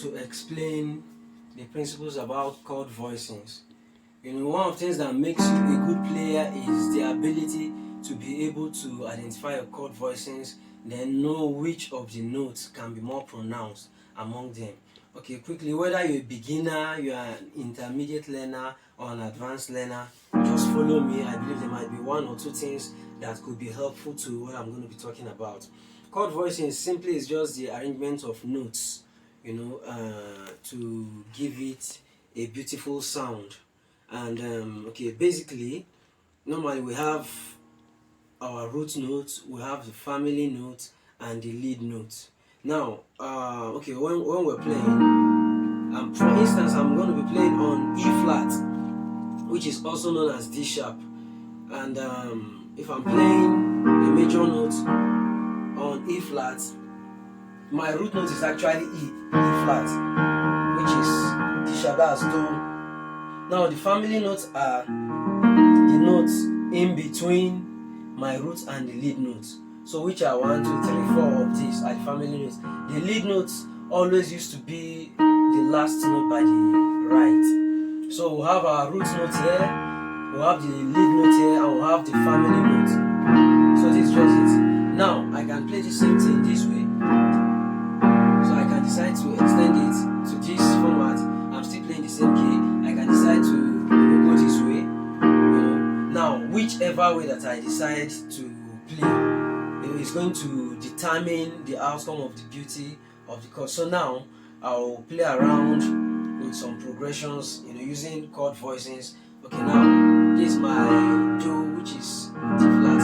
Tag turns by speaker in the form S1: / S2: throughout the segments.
S1: to explain the principles about chord voicings. One of the things that makes you a good player is the ability to be able to identify your chord voicings, then know which of the notes can be more pronounced among them. Okay, quickly, whether you're a beginner, you're an intermediate learner, or an advanced learner, just follow me. I believe there might be one or two things that could be helpful to what I'm going to be talking about. Chord voicing simply is just the arrangement of notes, to give it a beautiful sound. And okay, basically, normally we have our root note, we have the family note, and the lead note. Now, okay, when we're playing, for instance, I'm going to be playing on E flat, which is also known as D sharp. And if I'm playing a major note on E flat, my root note is actually E flat, which is D sharp, that's do. Now the family notes are the notes in between my root and the lead notes. So which are 1, 2, 3, 4 of these are the family notes. The lead notes always used to be the last note by the right. So we'll have our root note here, we'll have the lead note here, and we'll have the family note. So this is just it. Now I can play the same thing this way. So I can decide to extend it to this format. I'm still playing the same key. I can decide to go this way. Now whichever way that I decide to play, is going to determine the outcome of the beauty of the chord. So now I'll play around with some progressions, using chord voicings. Okay, now this is my do, which is D flat.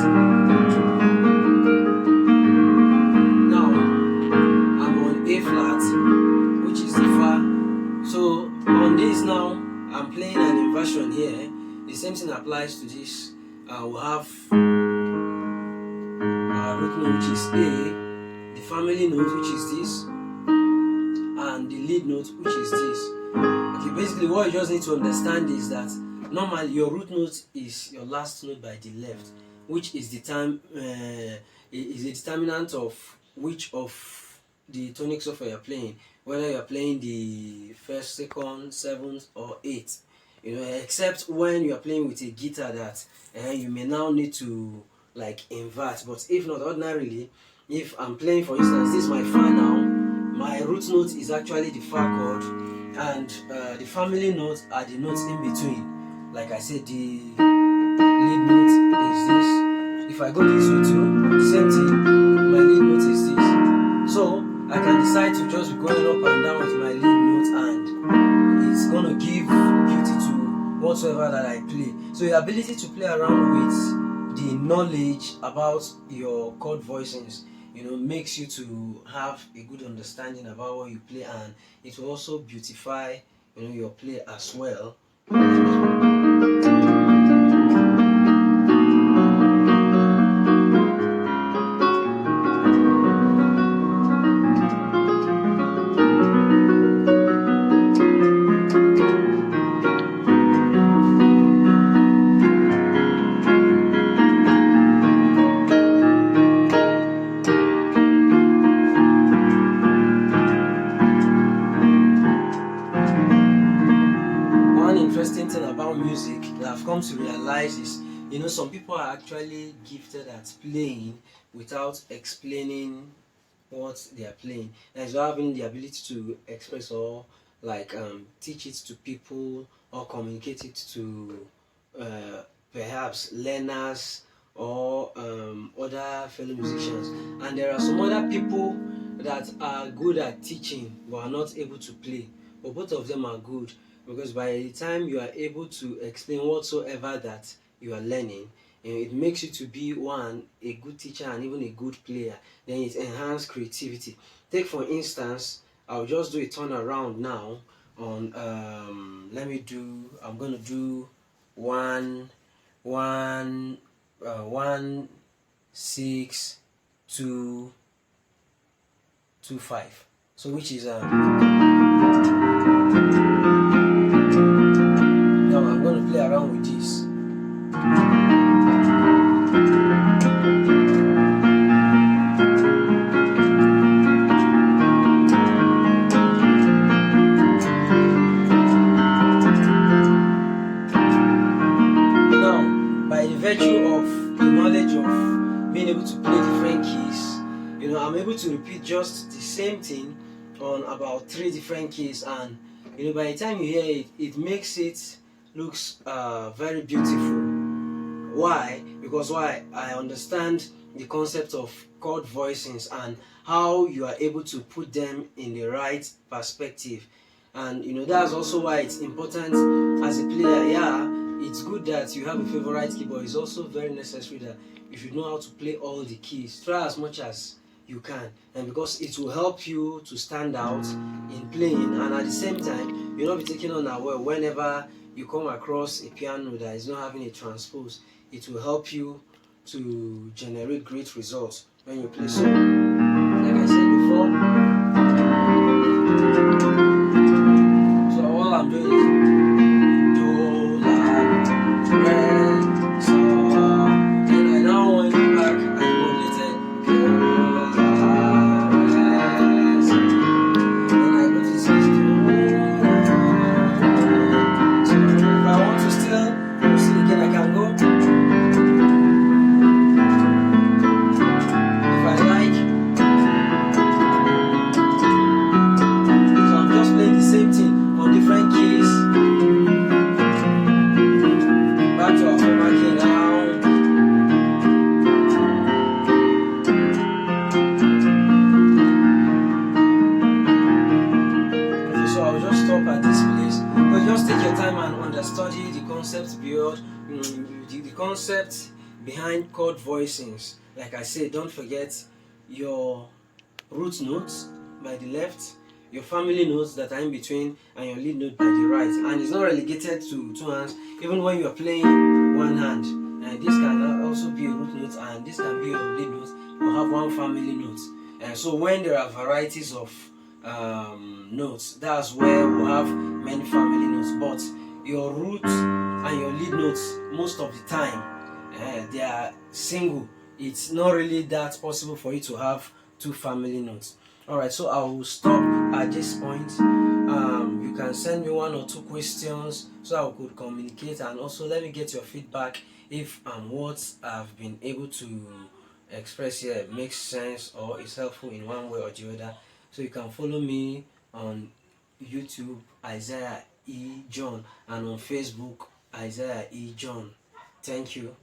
S1: Now I'm on A flat, which is the fa. So on this now, I'm playing an inversion here. The same thing applies to this. We'll have our root note, which is A, the family note, which is this, and the lead note, which is this. Okay, basically what you just need to understand is that normally your root note is your last note by the left, which is the time is a determinant of which of the tonic software you're playing, whether you're playing the first, second, seventh, or eighth. Except when you are playing with a guitar that you may now need to invert. But if not, ordinarily, if I'm playing, for instance, this is my fa now, my root note is actually the fa chord, and the family notes are the notes in between. Like I said, the lead note is this. If I go this way too, same thing, my lead note is this. So I can decide to just be going up and down with my lead note, and it's going to give beauty to whatsoever that I play. So your ability to play around with the knowledge about your chord voicings, makes you to have a good understanding about what you play, and it will also beautify, your play as well. Interesting thing about music that I've come to realize is, some people are actually gifted at playing without explaining what they are playing. And so having the ability to express or teach it to people or communicate it to perhaps learners or other fellow musicians. And there are some other people that are good at teaching but are not able to play. But both of them are good, because by the time you are able to explain whatsoever that you are learning, it makes you to be a good teacher and even a good player. Then it enhances creativity. Take for instance, I'll just do a turn around now on I'm going to do 1 6 2 2 5. So which is now I'm going to play around with this. by the virtue of the knowledge of being able to play different keys, I'm able to repeat just the same thing on about 3 different keys, and by the time you hear it, it makes it looks very beautiful. Why? Because I understand the concept of chord voicings and how you are able to put them in the right perspective. And that's also why it's important as a player. Yeah, it's good that you have a favorite key, but it's also very necessary that you should know how to play all the keys. Try as much as you can, and because it will help you to stand out in playing, and at the same time you'll not be taken unaware whenever you come across a piano that is not having a transpose. It will help you to generate great results when you play. So, like I said before, so all I'm doing is do, la, re, so, and I now went back and modulated do, la, re, so, and I got this is do, la, so if I want to still proceed again, I can go. Same thing on different keys. Back to our former key now. Okay, so I'll just stop at this place. But just take your time and understudy the concept beyond the concept behind chord voicings. Like I said, don't forget your root notes by the left, your family notes that are in between, and your lead note by the right. And it's not relegated to 2 hands, even when you're playing one hand. And this can also be a root note, and this can be your lead note, or have one family note. And so when there are varieties of notes, that's where we have many family notes. But your root and your lead notes, most of the time, they are single. It's not really that possible for you to have 2 family notes. Alright, so I will stop at this point. You can send me 1 or 2 questions so I could communicate, and also let me get your feedback if what I've been able to express here makes sense or is helpful in one way or the other. So you can follow me on YouTube, Isaiah E. John, and on Facebook, Isaiah E. John. Thank you.